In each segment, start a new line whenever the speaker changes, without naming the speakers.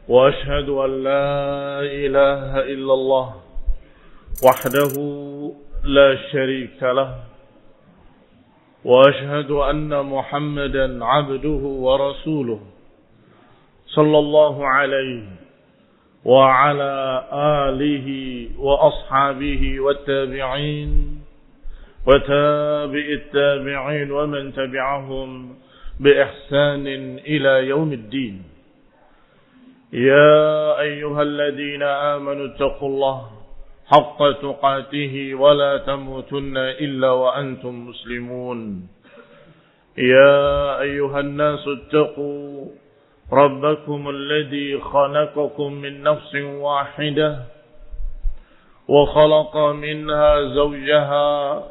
وأشهد أن لا إله إلا الله وحده لا شريك له وأشهد أن محمدا عبده ورسوله صلى الله عليه وعلى آله وأصحابه والتابعين وتابع التابعين ومن تبعهم بإحسان إلى يوم الدين. يا أيها الذين آمنوا اتقوا الله حق تقاته ولا تموتن إلا وأنتم مسلمون. يا أيها الناس اتقوا ربكم الذي خلقكم من نفس واحدة وخلق منها زوجها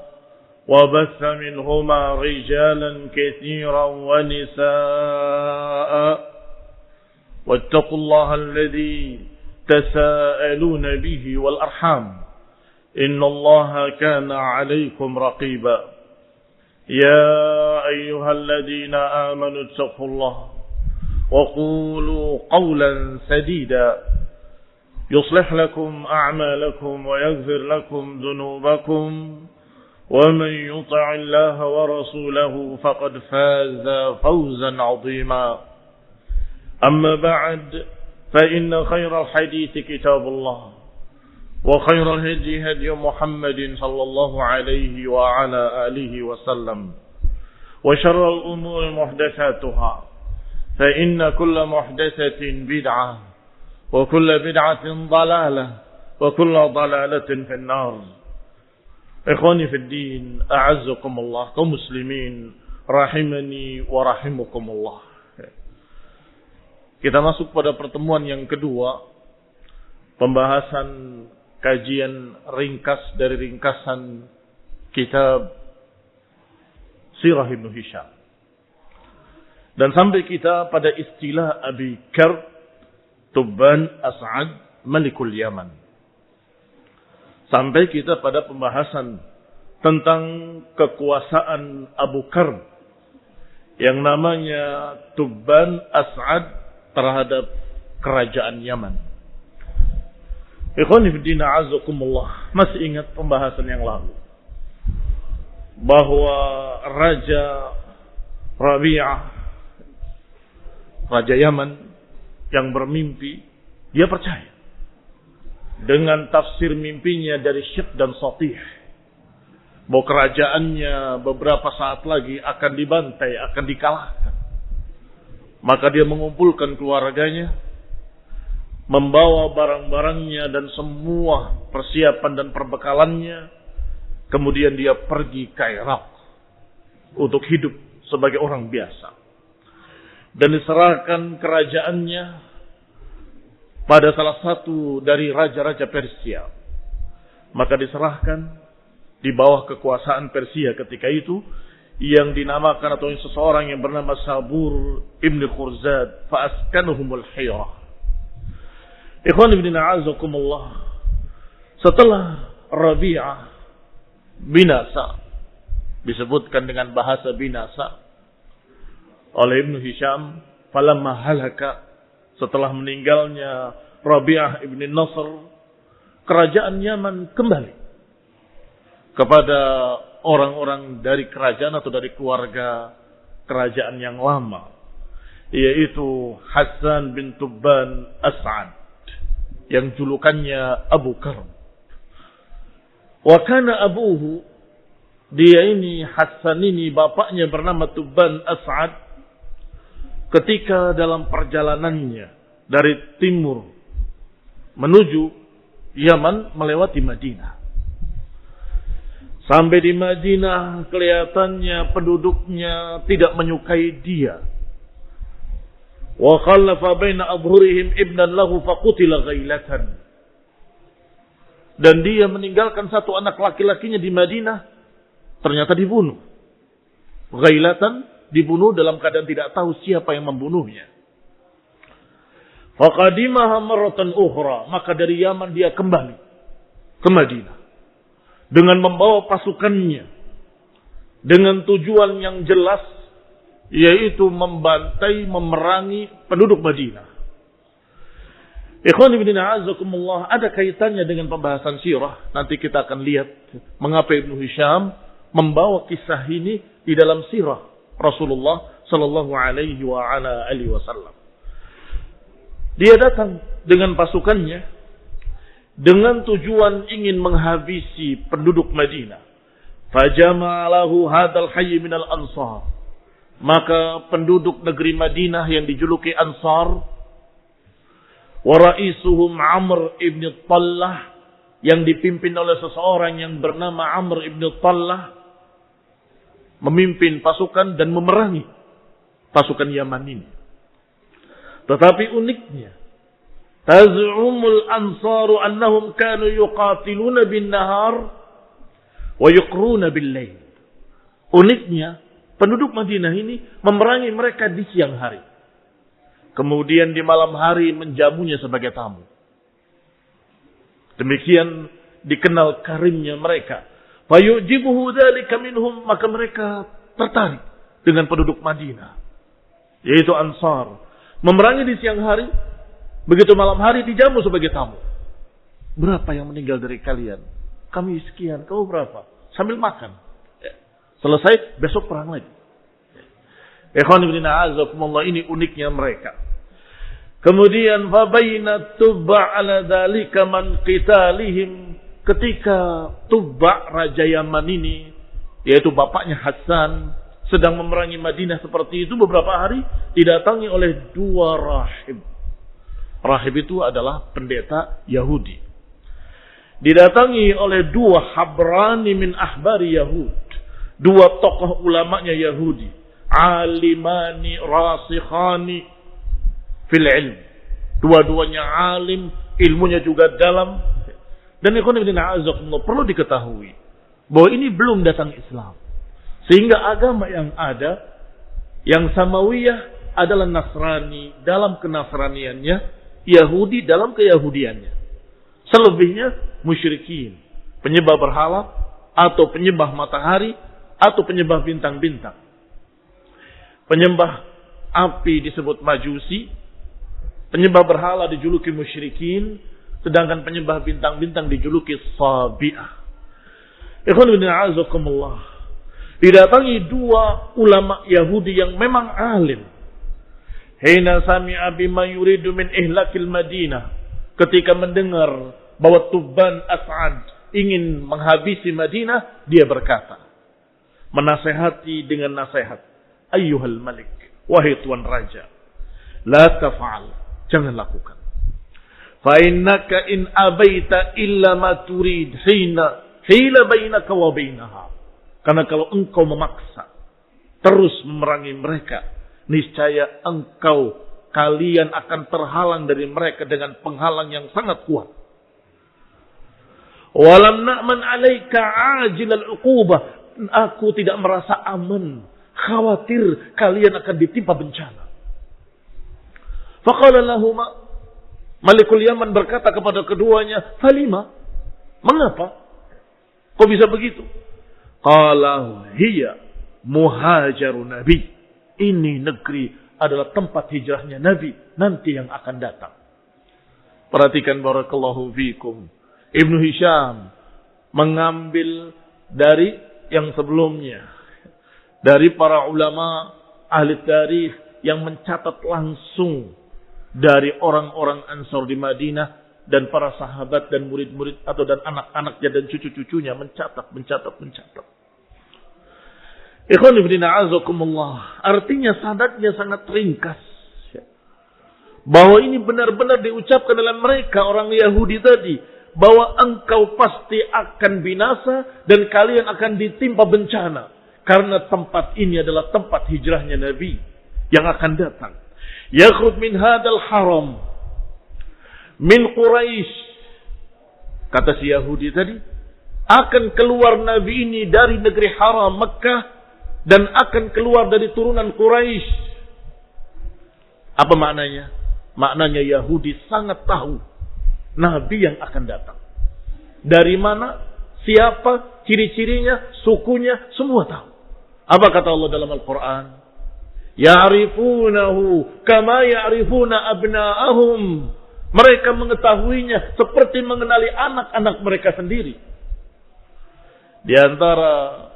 وبث منهما رجالا كثيرا ونساء واتقوا الله الذي تساءلون به والأرحام إن الله كان عليكم رقيبا. يا أيها الذين آمنوا اتقوا الله وقولوا قولا سديدا يصلح لكم أعمالكم ويغفر لكم ذنوبكم ومن يطع الله ورسوله فقد فاز فوزا عظيما. أما بعد فإن خير الحديث كتاب الله وخير الهدي هدي محمد صلى الله عليه وعلى آله وسلم وشر الأمور محدثاتها فإن كل محدثة بدعة وكل بدعة ضلالة وكل ضلالة في النار. Ikhwani fi din, a'azzakumullah, kaum muslimin rahimani wa rahimakumullah. Kita masuk pada pertemuan yang kedua, pembahasan kajian ringkas dari ringkasan kitab Sirah Ibn Hisham. Dan sampai kita pada istilah Abi Karb Tubban As'ad Malikul Yaman. Sampai kita pada pembahasan tentang kekuasaan Abu Karb yang namanya Tubban As'ad terhadap kerajaan Yaman. Ikhwani fiddin a'azakumullah, masih ingat pembahasan yang lalu bahwa Raja Rabi'ah, Raja Yaman yang bermimpi, dia percaya dengan tafsir mimpinya dari Syekh dan Satih bahwa kerajaannya beberapa saat lagi akan dibantai, akan dikalahkan. Maka dia mengumpulkan keluarganya, membawa barang-barangnya dan semua persiapan dan perbekalannya. Kemudian dia pergi ke Irak untuk hidup sebagai orang biasa. Dan diserahkan kerajaannya pada salah satu dari raja-raja Persia. Maka diserahkan di bawah kekuasaan Persia ketika itu yang dinamakan atau seseorang yang bernama Sabur Ibn Khurzad fa'askanuhumul hira. Ikhwan ibn a'azakumullah, setelah Rabi'ah binasa, disebutkan dengan bahasa binasa oleh Ibn Hisham, falamma halaka, setelah meninggalnya Rabi'ah ibn Nasr, kerajaan Yaman kembali kepada orang-orang dari kerajaan atau dari keluarga kerajaan yang lama, yaitu Hasan bin Tubban As'ad yang julukannya Abu Karb. Wa kana abuhu, dia ini Hasan ini bapaknya bernama Tubban As'ad. Ketika dalam perjalanannya dari timur menuju Yaman melewati Madinah. Sampai di Madinah kelihatannya penduduknya tidak menyukai dia. Wa khallafa baina adhurihim ibnan lahu faqutila ghailatan. Dan dia meninggalkan satu anak laki-lakinya di Madinah, ternyata dibunuh. Ghailatan, dibunuh dalam keadaan tidak tahu siapa yang membunuhnya. Faqadimaha marratan ukhra, maka dari Yaman dia kembali ke Madinah dengan membawa pasukannya dengan tujuan yang jelas, yaitu membantai, memerangi penduduk Madinah. Ikhwan ibn a'azakumullah, ada kaitannya dengan pembahasan sirah. Nanti kita akan lihat mengapa Ibnu Hisham membawa kisah ini di dalam sirah Rasulullah sallallahu alaihi wa ala alihi wasallam. Dia datang dengan pasukannya dengan tujuan ingin menghabisi penduduk Madinah. Fajama'alahu hadzal hayy minal ansar. Maka penduduk negeri Madinah yang dijuluki Ansar, wa ra'isuhum Amr ibn Tallah, yang dipimpin oleh seseorang yang bernama Amr ibn Tallah, memimpin pasukan dan memerangi pasukan Yaman ini. Tetapi uniknya, taz'umul ansaru annahum kanu yuqatiluna bin nahar wa yuqruna bil lail. Uniknya, penduduk Madinah ini memerangi mereka di siang hari. Kemudian di malam hari menjamunya sebagai tamu. Demikian dikenal karimnya mereka. Fayujibuhu dzalika minhum, maka mereka tertarik dengan penduduk Madinah, yaitu Ansar. Memerangi di siang hari, begitu malam hari dijamu sebagai tamu. Berapa yang meninggal dari kalian? Kami sekian, kau berapa? Sambil makan. Selesai, besok perang lagi. Ikhwan ibn a'azakumullah, ini uniknya mereka. Kemudian fabaina Tubba' ala dzalika man qitalihim, ketika Tubba' raja Yaman ini, yaitu bapaknya Hasan, sedang memerangi Madinah seperti itu, beberapa hari didatangi oleh dua rahib. Rahib itu adalah pendeta Yahudi. Didatangi oleh dua habrani min ahbari Yahud, dua tokoh ulamanya Yahudi, alimani rasikhani fil ilm. Dua-duanya alim, ilmunya juga dalam. Dan ikhwan ibn a'azakumullah, perlu diketahui bahwa ini belum datang Islam. Sehingga agama yang ada, yang samawiyah adalah Nasrani dalam kenasraniannya, Yahudi dalam keyahudiannya. Selebihnya musyrikin, penyembah berhala, atau penyembah matahari, atau penyembah bintang-bintang. Penyembah api disebut majusi, penyembah berhala dijuluki musyrikin, sedangkan penyembah bintang-bintang dijuluki sabi'ah. Ikhwan ibn a'azakumullah, didatangi dua ulama Yahudi yang memang alim. Hina sami'a bima yuridu min ihlakil Madinah, ketika mendengar bahwa Tubban As'ad ingin menghabisi Madinah, dia berkata, menasehati dengan nasihat, ayyuhal malik, wahai tuan raja, la taf'al, jangan lakukan. Fa innaka in abaita illa ma turid hila bainaka wa bainaha. Karena kalau engkau memaksa terus memerangi mereka, niscaya kalian akan terhalang dari mereka dengan penghalang yang sangat kuat. Walam na'man 'alaika 'ajilal 'uqubah. Aku tidak merasa aman, khawatir kalian akan ditimpa bencana. Faqala lahuma, Malikul Yaman berkata kepada keduanya, falima? Mengapa? Kok bisa begitu? Qala hiya muhajarun nabi. Ini negeri adalah tempat hijrahnya Nabi nanti yang akan datang. Perhatikan barakallahu fikum. Ibnu Hisham mengambil dari yang sebelumnya, dari para ulama ahli tarikh yang mencatat langsung dari orang-orang Ansar di Madinah dan para sahabat dan murid-murid atau dan anak-anaknya dan cucu-cucunya mencatat. Ikhwan ibn a'azakumullah, artinya sanadnya sangat ringkas. Bahwa ini benar-benar diucapkan dalam mereka orang Yahudi tadi, bahwa engkau pasti akan binasa dan kalian akan ditimpa bencana. Karena tempat ini adalah tempat hijrahnya Nabi yang akan datang. Yakhruj min hadal haram min Quraisy, kata si Yahudi tadi, akan keluar Nabi ini dari negeri haram Mekah dan akan keluar dari turunan Quraisy. Apa maknanya? Maknanya Yahudi sangat tahu Nabi yang akan datang. Dari mana, siapa, ciri-cirinya, sukunya, semua tahu. Apa kata Allah dalam Al-Quran? Ya'rifunahu kama ya'rifuna abna'ahum. Mereka mengetahuinya seperti mengenali anak-anak mereka sendiri. Di antara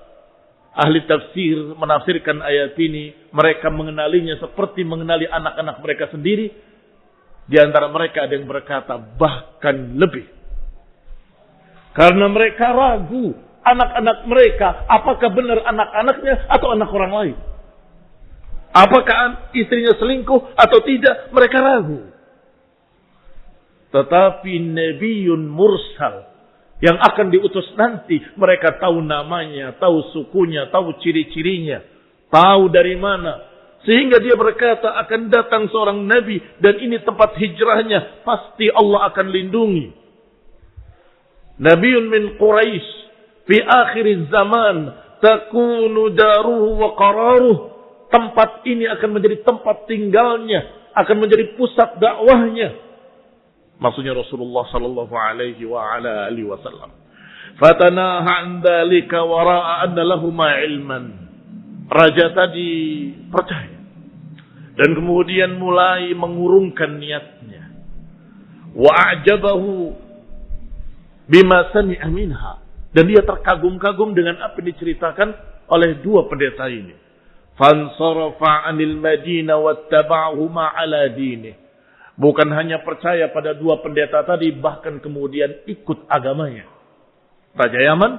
ahli tafsir menafsirkan ayat ini, mereka mengenalinya seperti mengenali anak-anak mereka sendiri. Di antara mereka ada yang berkata bahkan lebih. Karena mereka ragu anak-anak mereka apakah benar anak-anaknya atau anak orang lain. Apakah istrinya selingkuh atau tidak, mereka ragu. Tetapi Nabiun Mursal yang akan diutus nanti, mereka tahu namanya, tahu sukunya, tahu ciri-cirinya, tahu dari mana. Sehingga dia berkata akan datang seorang Nabi dan ini tempat hijrahnya, pasti Allah akan lindungi. Nabiun min Quraisy fi akhir zaman takunu daruhu wa qararuh. Tempat ini akan menjadi tempat tinggalnya, akan menjadi pusat dakwahnya. Maksudnya Rasulullah sallallahu alaihi wa ala alihi wasallam. Fatanaha an dzalika wa ra'a anna lahumma ilman. Raja tadi percaya dan kemudian mulai mengurungkan niatnya. Wa a'jabahu bima sami'a minha, dan dia terkagum-kagum dengan apa yang diceritakan oleh dua pendeta ini. Fansarafa 'anil Madinah wattaba'ahu ma'ala dinih. Bukan hanya percaya pada dua pendeta tadi, bahkan kemudian ikut agamanya. Raja Yaman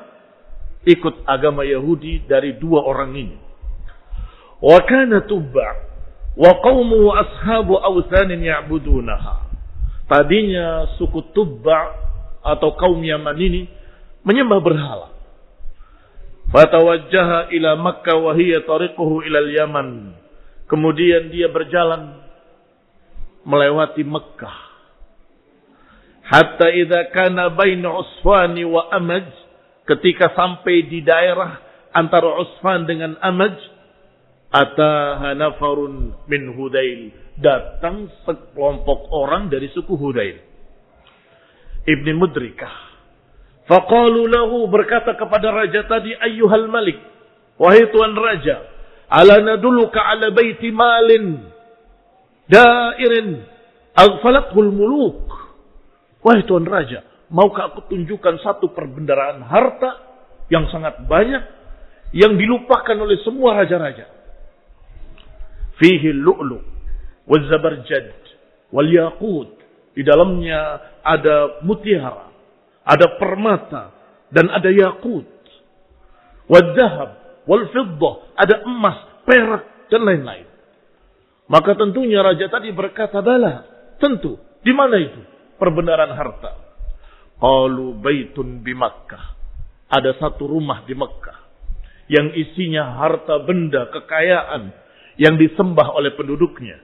ikut agama Yahudi dari dua orang ini. Wa kana Tubba' wa qaumuhu ashabu awthanin ya'budunaha. Tadinya suku Tubba' atau kaum Yaman ini menyembah berhala. Fatawajjaha ila Makkah wa hiya tariquhu ila al-Yaman. Kemudian dia berjalan melewati Mekah. Hatta idza kana baina Usfan wa Amaj, ketika sampai di daerah antara Usfan dengan Amaj, ataha nafarun min Hudail, datang sekelompok orang dari suku Hudail. Ibn Mudrikah. Faqalu lahu, berkata kepada raja tadi, ayyuhal malik, wahai tuan raja, ala nadulluka ala baiti malin dairin aghfalatul muluk. Wahai tuan raja, maukah aku tunjukkan satu perbendaharaan harta yang sangat banyak yang dilupakan oleh semua raja-raja. Fihi lu'lu wal zabarjad wal yaqut. Di dalamnya ada mutiara, ada permata dan ada yakut. Wal dhahab wal fiddah, ada emas, perak dan lain-lain. Maka tentunya raja tadi berkata, bala, tentu. Di mana itu perbendaharaan harta? Qalu baitun bi Makkah. Ada satu rumah di Makkah yang isinya harta benda, kekayaan yang disembah oleh penduduknya.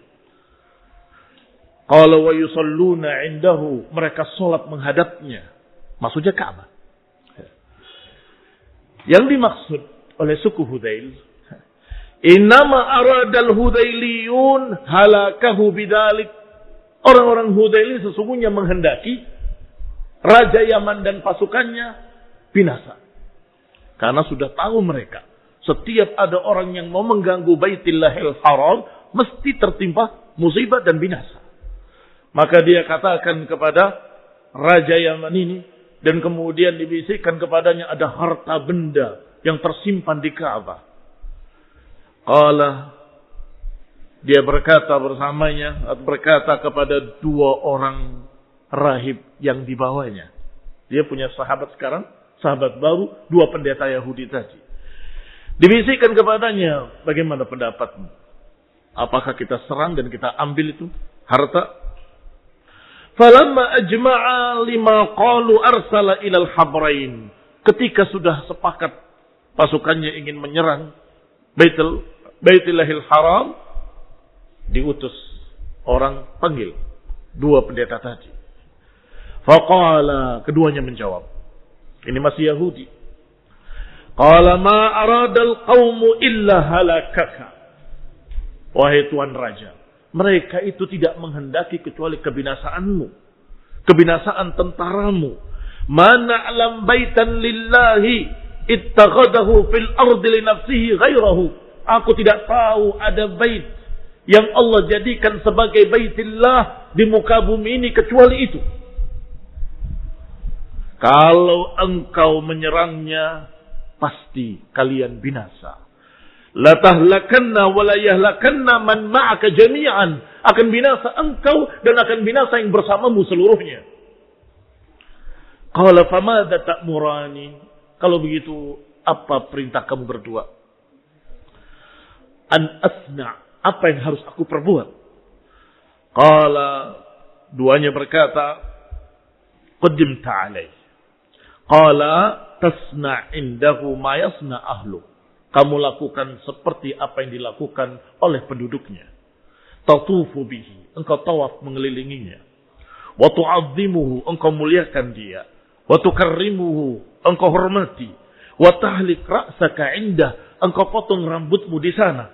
Qala wa yusalluna indahu, mereka salat menghadapnya. Maksudnya Ka'bah. Yang dimaksud oleh suku Hudail, innama aradal Hudailiyun halakahu bidalik. Orang-orang Hudaili sesungguhnya menghendaki Raja Yaman dan pasukannya binasa. Karena sudah tahu mereka, setiap ada orang yang mau mengganggu Baitillahil Haram, mesti tertimpa musibah dan binasa. Maka dia katakan kepada Raja Yaman ini, dan kemudian dibisikkan kepadanya ada harta benda yang tersimpan di Ka'bah. Qala, dia berkata bersamanya, atau berkata kepada dua orang rahib yang dibawanya. Dia punya sahabat sekarang, sahabat baru, dua pendeta Yahudi tadi. Dibisikkan kepadanya, bagaimana pendapatmu? Apakah kita serang dan kita ambil itu harta? Falamma ajma'a lima qalu arsala ilal habrain. Ketika sudah sepakat pasukannya ingin menyerang Baitillahil Haram, diutus orang panggil dua pendeta tadi. Faqala, keduanya menjawab. Ini masih Yahudi. Qala ma aradal qaumu illa halakaka. Wahai tuan raja, mereka itu tidak menghendaki kecuali kebinasaanmu, kebinasaan tentaramu. Mana alam baitan lillahi ittaghadahu fil ardi li nafsihi ghairahu. Aku tidak tahu ada bait yang Allah jadikan sebagai baitillah di muka bumi ini kecuali itu. Kalau engkau menyerangnya, pasti kalian binasa. La tahlakanna wa la yahlakanna man ma'aka jami'an. Akan binasa engkau dan akan binasa yang bersamamu seluruhnya. Qala famadza ta'murani? Kalau begitu, apa perintah kamu berdua? An asna', apa yang harus aku perbuat? Qala, duanya berkata, qaddimta alaih. Qala tasna' indahu ma yasna' ahlu. Kamu lakukan seperti apa yang dilakukan oleh penduduknya. Tatufu bihi, engkau tawaf mengelilinginya. Wa tu'azzimuhu, engkau muliakan dia. Wa tukarrimuhu, engkau hormati. Wa tahlik ra'saka indah, engkau potong rambutmu di sana.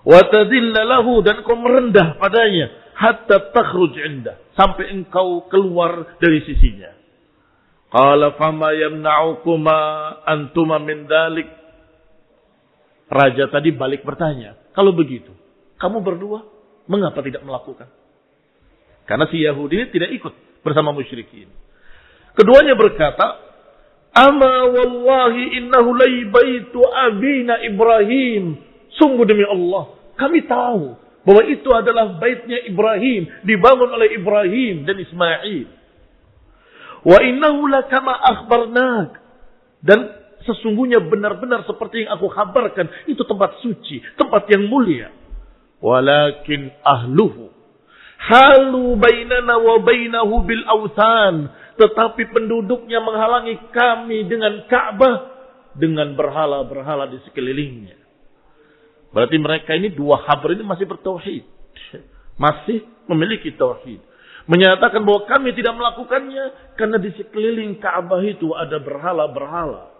Wa tadilla lahu, dan engkau merendah padanya. Hatta takhruj indah, sampai engkau keluar dari sisinya. Qala fama yamna'ukuma antuma min dhalik. Raja tadi balik bertanya, kalau begitu, kamu berdua mengapa tidak melakukan? Karena si Yahudi tidak ikut bersama musyrikin. Keduanya berkata, ama wallahi innahu lay baitu abina Ibrahim. Sungguh demi Allah, kami tahu bahwa itu adalah baitnya Ibrahim, dibangun oleh Ibrahim dan Ismail. Wa innahu lakama akhbarnak, dan sesungguhnya benar-benar seperti yang aku kabarkan, itu tempat suci, tempat yang mulia. Walakin ahluhu halu bainana wa bainahu bil awthan, tetapi penduduknya menghalangi kami dengan Ka'bah, dengan berhala-berhala di sekelilingnya. Berarti mereka ini dua habar ini masih bertauhid, masih memiliki tauhid. Menyatakan bahwa kami tidak melakukannya karena di sekeliling Ka'bah itu ada berhala-berhala.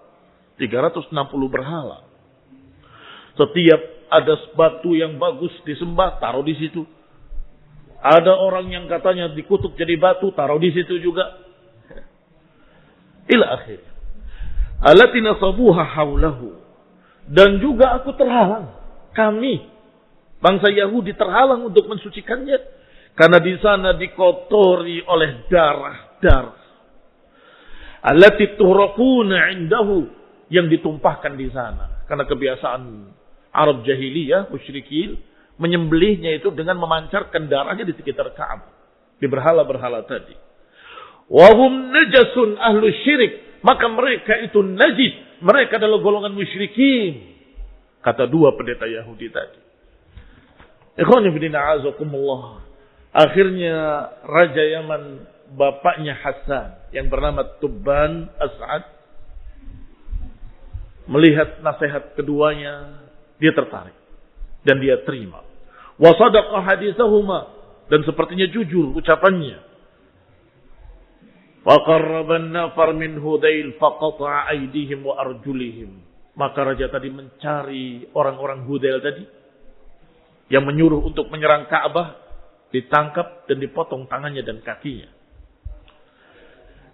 360 berhala. Setiap ada batu yang bagus disembah, taruh di situ. Ada orang yang katanya dikutuk jadi batu, taruh di situ juga. Ila akhir. Allati nasabuha haulahu. Dan juga aku terhalang. Kami, bangsa Yahudi terhalang untuk mensucikannya. Karena di sana dikotori oleh darah-darah. Allati tuhraquna indahu, yang ditumpahkan di sana. Karena kebiasaan Arab jahiliyah, musyrikin, menyembelihnya itu dengan memancarkan darahnya di sekitar Ka'bah. Di berhala-berhala tadi. Wahum najasun ahlu syirik. Maka mereka itu najis. Mereka adalah golongan musyrikin. Kata dua pendeta Yahudi tadi. Ikhwani fillah azakumullah. Akhirnya Raja Yaman, bapaknya Hasan, yang bernama Tubban As'ad, melihat nasihat keduanya, dia tertarik. Dan dia terima. Wa sadaqa hadithahuma, dan sepertinya jujur ucapannya. Wa qarraban nafar min Hudail faqata'a aydihim wa arjulihim. Maka raja tadi mencari orang-orang Hudail tadi yang menyuruh untuk menyerang Ka'bah, ditangkap dan dipotong tangannya dan kakinya.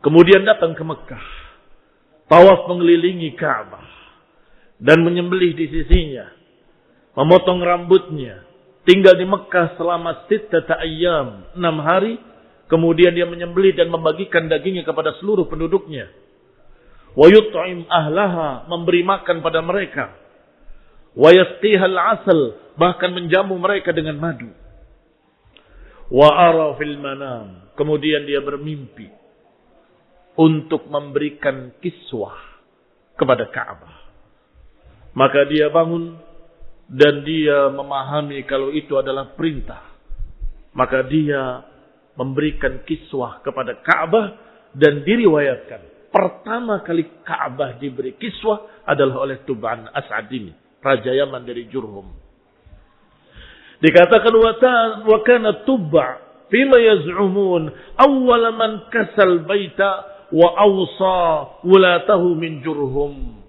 Kemudian datang ke Mekah, tawaf mengelilingi Ka'bah dan menyembelih di sisinya, memotong rambutnya, tinggal di Mekah selama 6 ayyam, 6 hari. Kemudian dia menyembelih dan membagikan dagingnya kepada seluruh penduduknya. Wa yut'im ahlaha, memberi makan pada mereka. Wa yasqihal asal, bahkan menjamu mereka dengan madu. Wa ara fil manam, kemudian dia bermimpi untuk memberikan kiswah kepada Ka'bah. Maka dia bangun dan dia memahami kalau itu adalah perintah. Maka dia memberikan kiswah kepada Ka'bah, dan diriwayatkan pertama kali Ka'bah diberi kiswah adalah oleh Tubban As'ad ini, Raja Yaman dari Jurhum. Dikatakan wa kana Tubba fima yaz'umun awwal man kasal baita wa awsa wulatahu min Jurhum.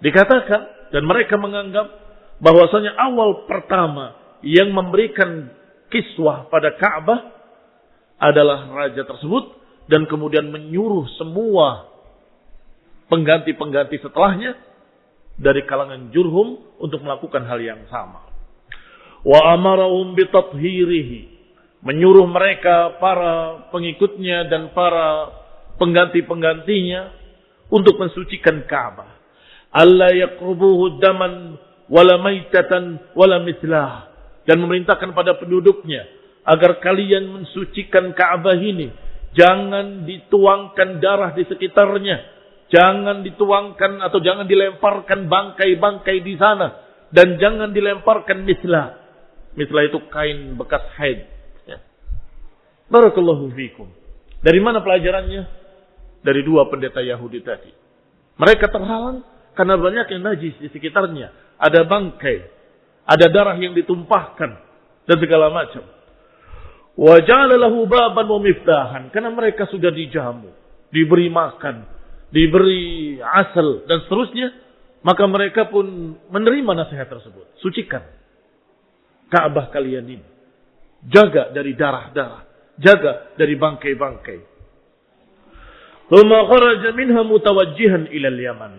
Dikatakan, dan mereka menganggap bahwasanya awal pertama yang memberikan kiswah pada Ka'bah adalah raja tersebut, dan kemudian menyuruh semua pengganti-pengganti setelahnya dari kalangan Jurhum untuk melakukan hal yang sama. Wa amarahum bitathhirihi, menyuruh mereka, para pengikutnya dan para pengganti-penggantinya untuk mensucikan Ka'bah. Alla yaqrubuhu daman wala maitatan wala mithlah, dan memerintahkan pada penduduknya agar kalian mensucikan Ka'bah ini. Jangan dituangkan darah di sekitarnya, jangan dituangkan atau jangan dilemparkan bangkai-bangkai di sana, dan jangan dilemparkan mithlah. Mithlah itu kain bekas haid. Barakallahu fikum. Dari mana pelajarannya? Dari dua pendeta Yahudi tadi. Mereka terhalang karena banyak yang najis di sekitarnya. Ada bangkai, ada darah yang ditumpahkan, dan segala macam. Wa ja'ala lahu baban wa miftahan. Karena mereka sudah dijamu, diberi makan, diberi asal, dan seterusnya. Maka mereka pun menerima nasihat tersebut. Sucikan Ka'bah kalian ini. Jaga dari darah-darah. Jaga dari bangkai-bangkai. Thumma kharaja minha mutawajjihan ila al-Yaman.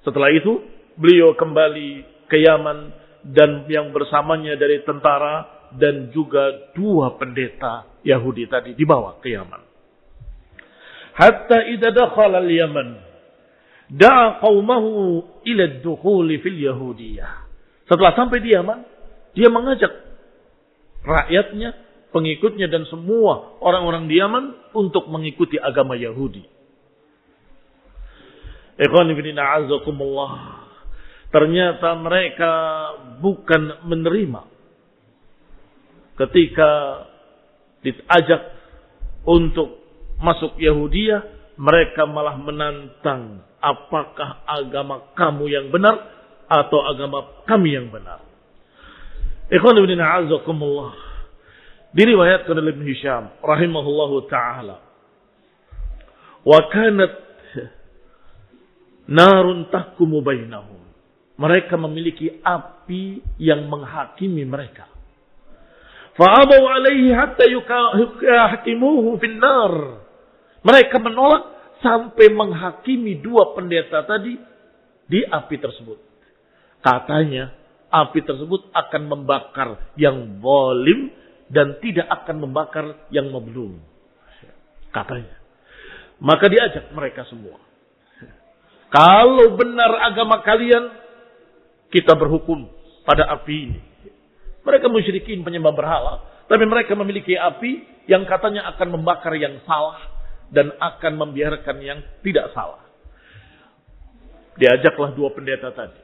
Setelah itu, beliau kembali ke Yaman dan yang bersamanya dari tentara dan juga dua pendeta Yahudi tadi dibawa ke Yaman. Hatta idza dakhala al-Yaman, da'a qaumahu ila ad-dukhul fil Yahudiyah. Setelah sampai di Yaman, dia mengajak rakyatnya, pengikutnya dan semua orang-orang di Yaman untuk mengikuti agama Yahudi. Ikhwan fillah a'azzakumullah. Ternyata mereka bukan menerima ketika diajak untuk masuk Yahudiyah, mereka malah menantang, apakah agama kamu yang benar atau agama kami yang benar. Ikhwan fillah a'azzakumullah. Diriwayatkan oleh Ibn Hisham rahimahullahu ta'ala. Wa kanat narun tahkumu bainahum. Mereka memiliki api yang menghakimi mereka. Fa'abaw alaihi hatta yuhakimuhu fin nar. Mereka menolak sampai menghakimi dua pendeta tadi di api tersebut. Katanya api tersebut akan membakar yang zalim dan tidak akan membakar yang mazlum. Katanya. Maka diajak mereka semua. Kalau benar agama kalian, kita berhukum pada api ini. Mereka musyrikin penyembah berhala, tapi mereka memiliki api yang katanya akan membakar yang salah dan akan membiarkan yang tidak salah. Diajaklah dua pendeta tadi.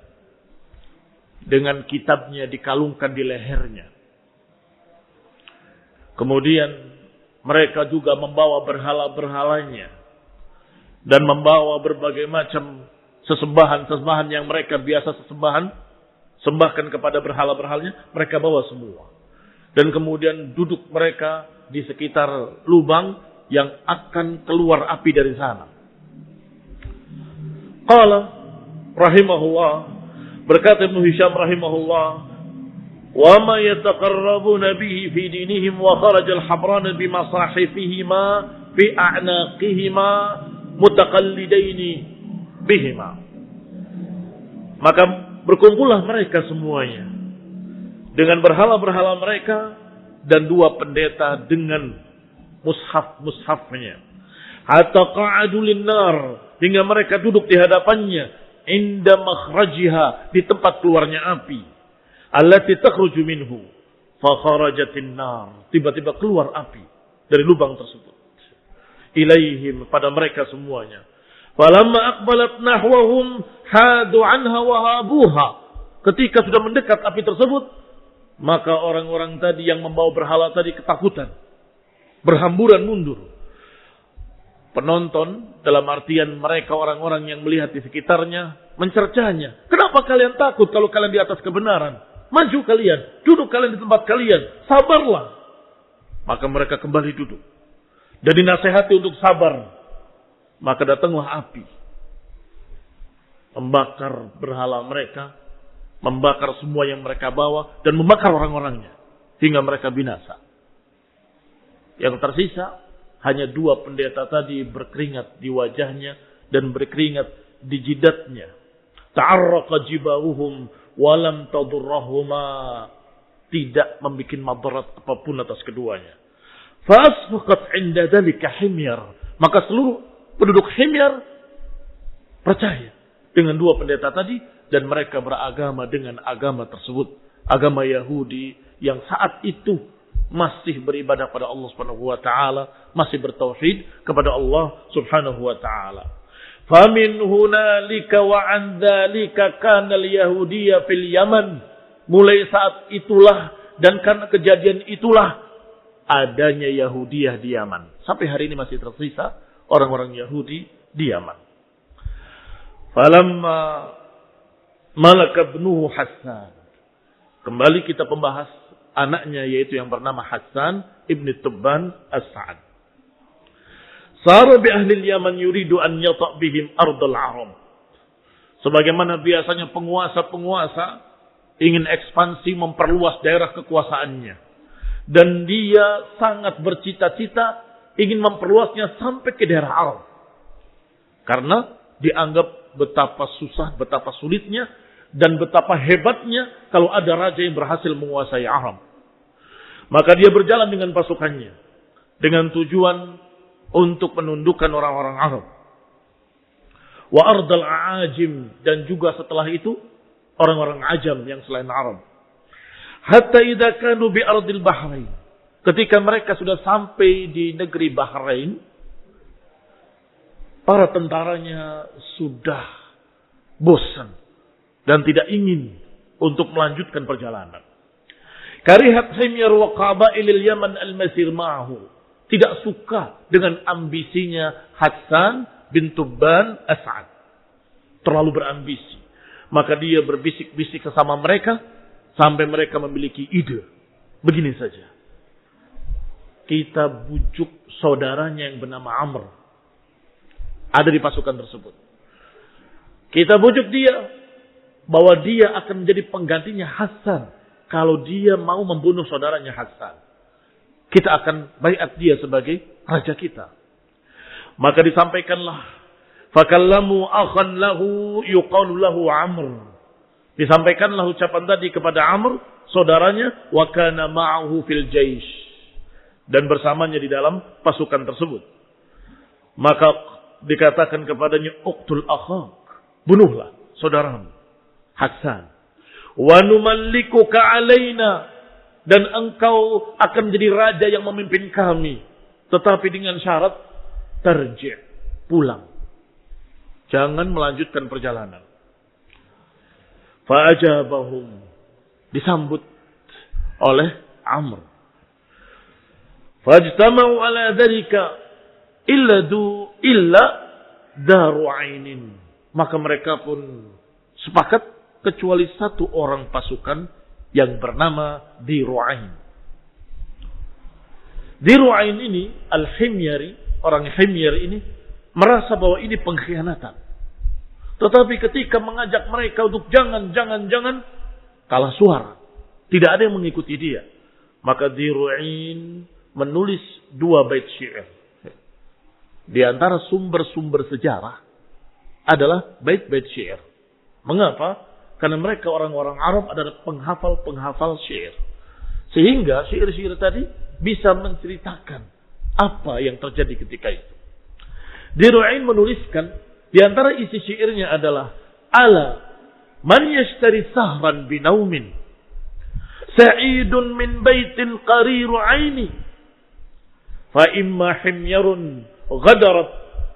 Dengan kitabnya dikalungkan di lehernya. Kemudian mereka juga membawa berhala-berhalanya dan membawa berbagai macam sesembahan-sesembahan yang mereka biasa sembahkan kepada berhala-berhalanya, mereka bawa semua. Dan kemudian duduk mereka di sekitar lubang yang akan keluar api dari sana. Qala rahimahullah, berkata Ibn Hisham rahimahullah, وَمَا يَتَقَرَّبُونَ بِهِ فِي دِينِهِمْ وَخَرَجَ الْحَبْرَانَ بِمَصَاحِفِهِمَا فِي أَعْنَاقِهِمَا مُتَقَلِّدَيْنِ بِهِمَا. Maka berkumpullah mereka semuanya dengan berhala-berhala mereka dan dua pendeta dengan mushaf-mushafnya. Hatta qa'adu lin-nar, hingga mereka duduk di hadapannya, inda makhrajiha, di tempat keluarnya api. Allati takhruju minhu fa kharajatin nar, tiba-tiba keluar api dari lubang tersebut. Ilaihim, pada mereka semuanya. Falamma aqbalat nahwahum hadu anha wa habuha. Ketika sudah mendekat api tersebut, maka orang-orang tadi yang membawa berhala tadi ketakutan, berhamburan mundur. Penonton dalam artian mereka orang-orang yang melihat di sekitarnya mencercanya. Kenapa kalian takut kalau kalian di atas kebenaran? Maju kalian, duduk kalian di tempat kalian, sabarlah. Maka mereka kembali duduk dan dinasehati untuk sabar. Maka datanglah api, membakar berhala mereka, membakar semua yang mereka bawa, dan membakar orang-orangnya hingga mereka binasa. Yang tersisa hanya dua pendeta tadi berkeringat di wajahnya dan berkeringat di jidatnya. Ta'arraqa jibauhum walam tadurrahuma. tidak membuat madarat apapun atas keduanya. Fasfaqat 'inda dzalika Himyar. Maka seluruh penduduk Himyar percaya dengan dua pendeta tadi dan mereka beragama dengan agama tersebut, agama Yahudi yang saat itu masih beribadah pada Allah Subhanahu wa taala, masih bertauhid kepada Allah Subhanahu wa taala. Famin hunalika wa an dzalika kana al-yahudiyya fil Yaman. Mulai saat itulah dan karena kejadian itulah adanya Yahudiyah di Yaman. Sampai hari ini masih tersisa orang-orang Yahudi di Yaman. Falamma malaka ibnuhu Hassan. Kembali kita membahas anaknya yaitu yang bernama Hassan ibn Tubban As-Sa'ad. Sara bi ahli Yaman yuridu an yata' bihim ardal Arab. Sebagaimana biasanya penguasa-penguasa ingin ekspansi memperluas daerah kekuasaannya. Dan dia sangat bercita-cita ingin memperluasnya sampai ke daerah Arab. Karena dianggap betapa susah, betapa sulitnya, dan betapa hebatnya kalau ada raja yang berhasil menguasai Arab. Maka dia berjalan dengan pasukannya. Dengan tujuan untuk menundukkan orang-orang Arab. Wa ardal a'ajim. Dan juga setelah itu, orang-orang Ajam yang selain Arab. Hatta idza kanu bi ardil Bahrain. Ketika mereka sudah sampai di negeri Bahrain, para tentaranya sudah bosan dan tidak ingin untuk melanjutkan perjalanan. Karihat Himyar wa qabailil Yaman al-masir ma'ahu. Tidak suka dengan ambisinya Hassan bin Tubban As-Sa'ad. Terlalu berambisi. Maka dia berbisik-bisik sesama mereka sampai mereka memiliki ide. Begini saja. Kita bujuk saudaranya yang bernama Amr. Ada di pasukan tersebut. Kita bujuk dia bahwa dia akan menjadi penggantinya Hassan kalau dia mau membunuh saudaranya Hassan. Kita akan baiat dia sebagai raja kita. Maka disampaikanlah, fakallamu akhan lahu yuqalu lahu Amr. Disampaikanlah ucapan tadi kepada Amr, saudaranya, wa kana ma'ahu fil jaish. Dan bersamanya di dalam pasukan tersebut. Maka dikatakan kepadanya, uqtul akhak. Bunuhlah saudaramu, Hassan. Wa numallikuka alaina. Dan engkau akan menjadi raja yang memimpin kami. Tetapi dengan syarat, tarji', pulang. Jangan melanjutkan perjalanan. Fa'ajabahum. Disambut oleh Amr. Fajtama'u ala dhalika illa daru ainin. Maka mereka pun sepakat kecuali satu orang pasukan yang bernama Diru'ain. Diru'ain ini, Al-Himyari, orang Himyar ini, merasa bahwa ini pengkhianatan. Tetapi ketika mengajak mereka untuk jangan, kalah suara. Tidak ada yang mengikuti dia. Maka Diru'ain menulis 2 bait syair. Di antara sumber-sumber sejarah adalah bait-bait syair. Mengapa? Karena mereka orang-orang Arab adalah penghafal-penghafal syair. Sehingga syair-syair tadi bisa menceritakan apa yang terjadi ketika itu. Diru'ain menuliskan, di antara isi syairnya adalah, ala man yashtari sahran binaumin sa'idun min baitin qariru aini fa imma himyarun ghadarat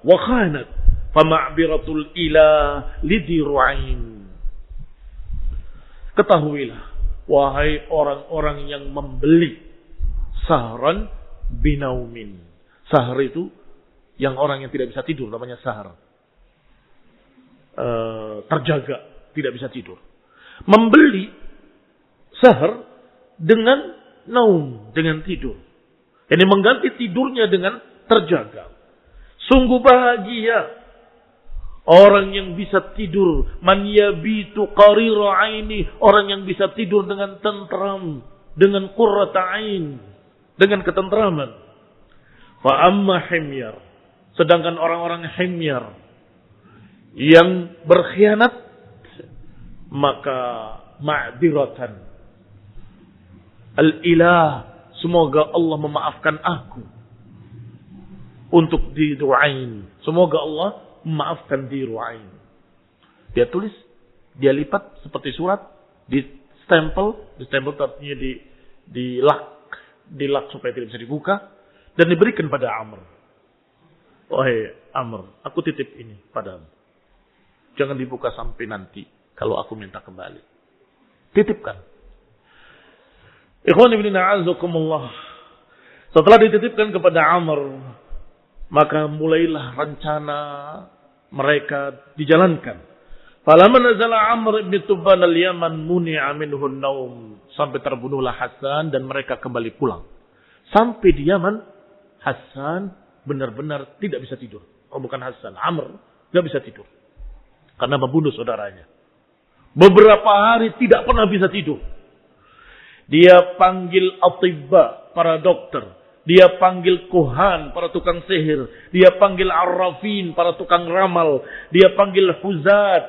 wa khanat fa ma'biratul ilah lidiru'ain. Ketahuilah, wahai orang-orang yang membeli sahran binaumin. Sahar itu yang orang yang tidak bisa tidur, namanya sahar. Terjaga, tidak bisa tidur. Membeli sahar dengan naum, dengan tidur. Ini mengganti tidurnya dengan terjaga. Sungguh bahagia orang yang bisa tidur. Man yabitu qarira aini. Orang yang bisa tidur dengan tentram, dengan qurrata ain, dengan ketentraman. Fa amma Himyar. Sedangkan orang-orang Himyar yang berkhianat, maka ma'diratan, Al-ilah, semoga Allah memaafkan aku. Untuk di Ru'ain, semoga Allah memaafkan di Ru'ain. Dia tulis, dia lipat seperti surat, di stempel artinya di lak supaya tidak bisa dibuka, dan diberikan pada Amr. Wahai Amr, aku titip ini padamu. Jangan dibuka sampai nanti kalau aku minta kembali. Titipkan. Ikhwan ibn a'azakumullah. Setelah dititipkan kepada Amr, maka mulailah rencana mereka dijalankan. Falamma nazala Amr ibn Tubban al-Yaman muni'a minhu an-naum. Sampai terbunuhlah Hasan dan mereka kembali pulang. Sampai di Yaman, Hasan benar-benar tidak bisa tidur. Oh, bukan Hasan, Amr tidak bisa tidur. Karena membunuh saudaranya. Beberapa hari tidak pernah bisa tidur. Dia panggil atibba, para dokter. Dia panggil kuhan, para tukang sihir. Dia panggil arrafin, para tukang ramal. Dia panggil huzat.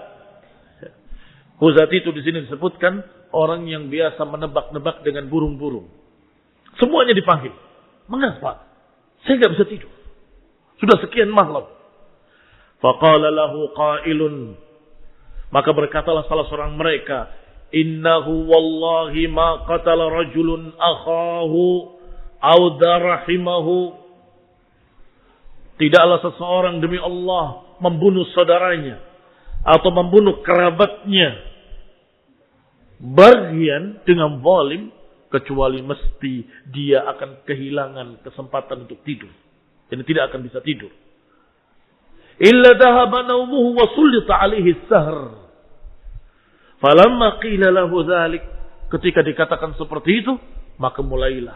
Huzat itu di sini disebutkan orang yang biasa menebak-nebak dengan burung-burung. Semuanya dipanggil. Mengapa? Saya tidak bisa tidur. Sudah sekian malam. Faqala lahu qailun. Maka berkatalah salah seorang mereka, innahu wallahi ma qatala rajulun akhahu aw darahimahu. Tidaklah seseorang demi Allah membunuh saudaranya atau membunuh kerabatnya bagian dengan zalim, kecuali mesti dia akan kehilangan kesempatan untuk tidur. Jadi tidak akan bisa tidur. Illa dhahaba naumuhu wa sullita alaihi as-sahr. Falamma qila lahu dzalik, ketika dikatakan seperti itu, maka mulailah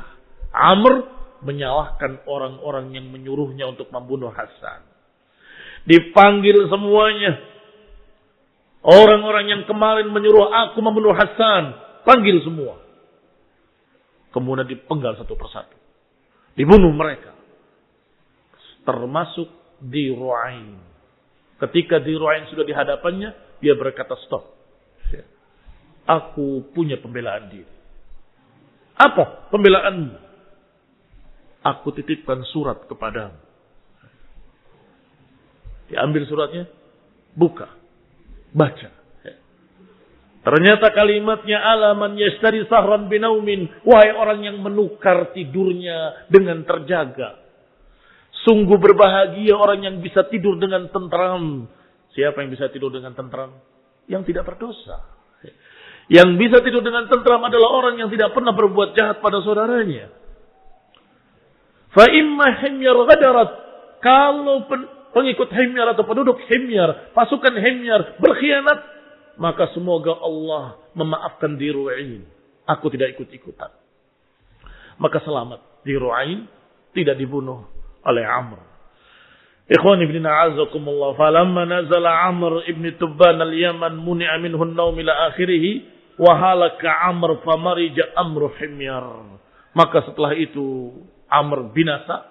Amr menyalahkan orang-orang yang menyuruhnya untuk membunuh Hasan. Dipanggil semuanya. Orang-orang yang kemarin menyuruh aku membunuh Hasan, panggil semua. Kemudian dipenggal satu persatu. Dibunuh mereka. Termasuk di Ru'ain. Ketika di Ru'ain sudah di hadapannya, dia berkata stop. Aku punya pembelaan diri. Apa pembelaanmu? Aku titipkan surat kepadamu. Diambil suratnya, buka, baca. Ternyata kalimatnya alaman yashtari sahran binaumin. Wahai orang yang menukar tidurnya dengan terjaga. Sungguh berbahagia orang yang bisa tidur dengan tentram. Siapa yang bisa tidur dengan tentram? Yang tidak berdosa. Yang bisa tidur dengan tentram adalah orang yang tidak pernah berbuat jahat pada saudaranya. Fa imma himyar ghadarat. Kalau pengikut himyar atau penduduk himyar, pasukan himyar berkhianat, maka semoga Allah memaafkan di Ru'ain. Aku tidak ikut-ikutan. Maka selamat di Ru'ain, tidak dibunuh oleh Amr. Ikhwan ibn a'azakumullah. Falamma nazala Amr ibn Tubban al-Yaman muni'a minhu an-nawm ila akhirih. Wahalaka Amr famarija amru himyar. Maka setelah itu Amr binasa.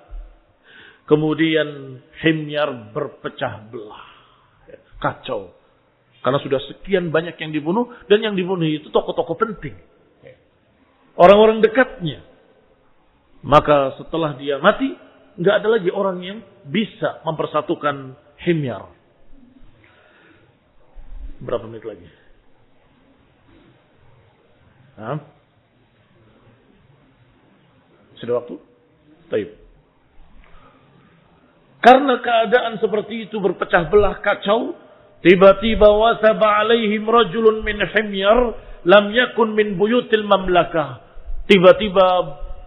Kemudian himyar berpecah belah. Kacau. Karena sudah sekian banyak yang dibunuh. Dan yang dibunuh itu tokoh-tokoh penting. Orang-orang dekatnya. Maka setelah dia mati, nggak ada lagi orang yang bisa mempersatukan himyar. Berapa menit lagi? Hah? Sudah waktu? Baik. Karena keadaan seperti itu berpecah belah kacau, tiba-tiba wasaba alaihim rajulun min himyar lam yakun min buyutil mamlakah. Tiba-tiba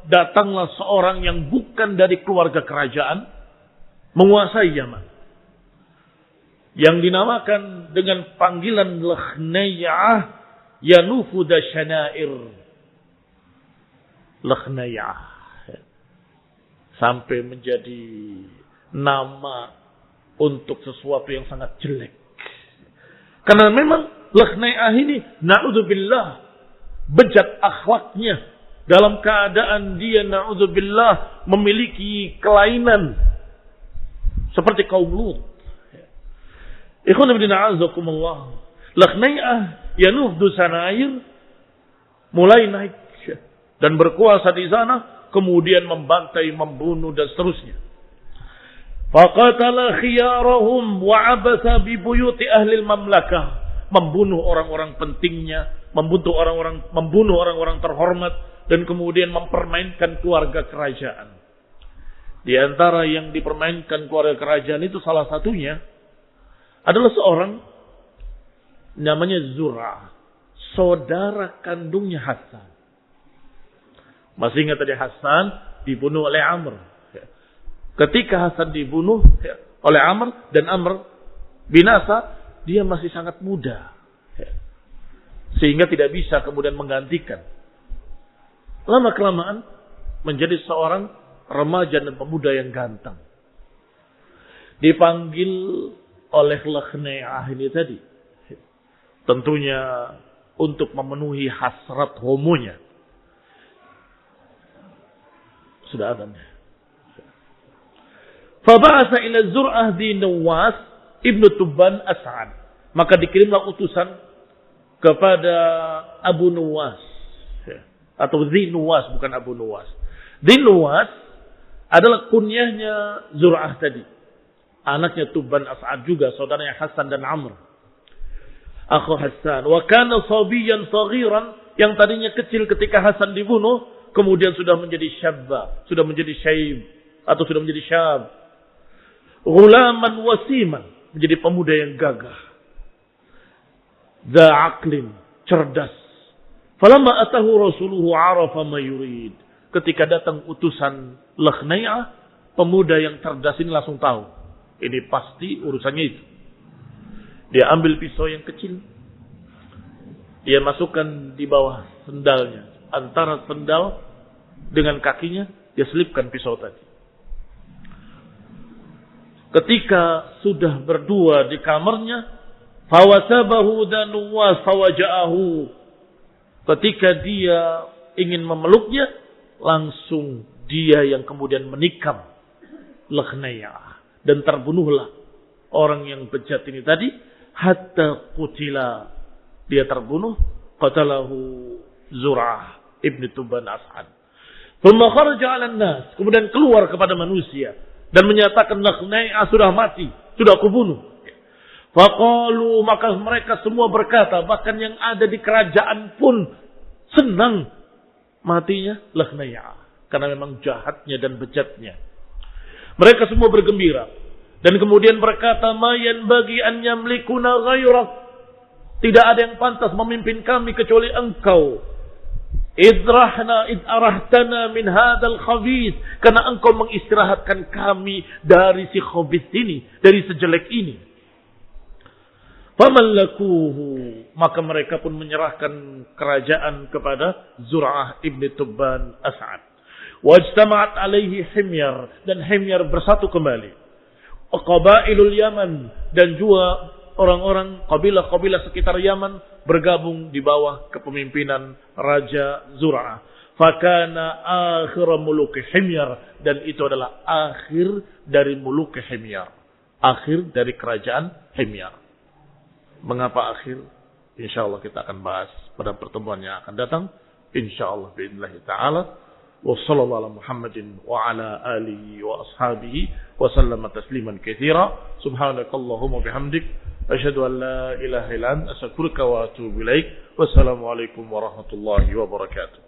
datanglah seorang yang bukan dari keluarga kerajaan menguasai Yaman. Yang dinamakan dengan panggilan Lakhnay'ah Yanufud Syanair. Lakhnay'ah sampai menjadi nama untuk sesuatu yang sangat jelek. Karena memang Lakhnay'ah ini na'udzubillah bejat akhlaknya, dalam keadaan dia na'udzubillah memiliki kelainan seperti kaum Lut. Ikhwan ibn a'azakumullah. Lakhnay'ah Yanufdu Syanair mulai naik dan berkuasa di sana, kemudian membantai, membunuh dan seterusnya. Faqatala khiyarahum wa abasa bi buyuti ahli mamlakah, membunuh orang-orang pentingnya, membunuh orang-orang terhormat, dan kemudian mempermainkan keluarga kerajaan. Di antara yang dipermainkan keluarga kerajaan itu salah satunya adalah seorang namanya Zur'ah, saudara kandungnya Hasan. Masih ingat tadi Hasan dibunuh oleh Amr. Ketika Hasan dibunuh oleh Amr dan Amr binasa, dia masih sangat muda. Sehingga tidak bisa kemudian menggantikan. Lama-kelamaan menjadi seorang remaja dan pemuda yang ganteng. Dipanggil oleh Lakhna'i'ah ini tadi. Tentunya untuk memenuhi hasrat homonya. Sudah ada. Faba'asa ila Zur'ah di Nuwas ibnu Tubban As'ad. Maka dikirimlah utusan kepada Abu Nuwas. Atau Dhi Nuwas, bukan Abu Nuwas. Dhi Nuwas adalah kunyahnya Zur'ah tadi. Anaknya Tubban As'ad juga, saudaranya Hasan dan Amr. Akhu Hasan. Wa kana sabiyan saghiran, yang tadinya kecil ketika Hasan dibunuh, kemudian sudah menjadi syabba, sudah menjadi syaib, atau sudah menjadi syab. Ghulaman wasiman, menjadi pemuda yang gagah. Dha aqlin, cerdas. Falamma atahu rasuluhu arafa ma yurid. Ketika datang utusan Lakhna'i'ah, pemuda yang cerdas ini langsung tahu. Ini pasti urusannya itu. Dia ambil pisau yang kecil. Dia masukkan di bawah sendalnya. Antara sendal dengan kakinya, dia selipkan pisau tadi. Ketika sudah berdua di kamarnya, fawasabahu danuwas fawaja'ahu. Ketika dia ingin memeluknya, langsung dia yang kemudian menikam Lakhna'i'ah. Dan terbunuhlah orang yang bejat ini tadi. Hatta qutila. Dia terbunuh. Qatalahu Zur'ah ibn Tubban As'ad. Thumma kharaja 'alan nas. Kemudian keluar kepada manusia. Dan menyatakan Lakhna'i'ah sudah mati. Sudah aku bunuh. Faqalu, maka mereka semua berkata, bahkan yang ada di kerajaan pun senang matinya Lakhna'i'ah, karena memang jahatnya dan bejatnya. Mereka semua bergembira dan kemudian berkata, ma yanbaghi an yamlikuna ghairak, tidak ada yang pantas memimpin kami kecuali engkau. Idrahna id arahtana min hadzal khabith, karena engkau mengistirahatkan kami dari si khabith ini, dari sejelek ini. Famallakuhu, maka mereka pun menyerahkan kerajaan kepada Zur'ah ibn Tubban As'ad. Wajtama'at alaihi Himyar, dan Himyar bersatu kembali. Qabailul Yaman, dan juga orang-orang kabilah-kabilah sekitar Yaman bergabung di bawah kepemimpinan Raja Zur'ah. Fakana akhir muluki Himyar, dan itu adalah akhir dari muluki Himyar, akhir dari kerajaan Himyar. Mengapa akhir? InsyaAllah kita akan bahas pada pertemuan yang akan datang. InsyaAllah bi'idnillahi ta'ala. Wa sallallahu ala Muhammadin wa ala alihi wa ashabihi wa sallama tasliman katsira. Subhanakallahumma bihamdik. Asyhadu an la ilaha illa anta astaghfiruka wa atubu ilaik. Wassalamualaikum warahmatullahi wabarakatuh.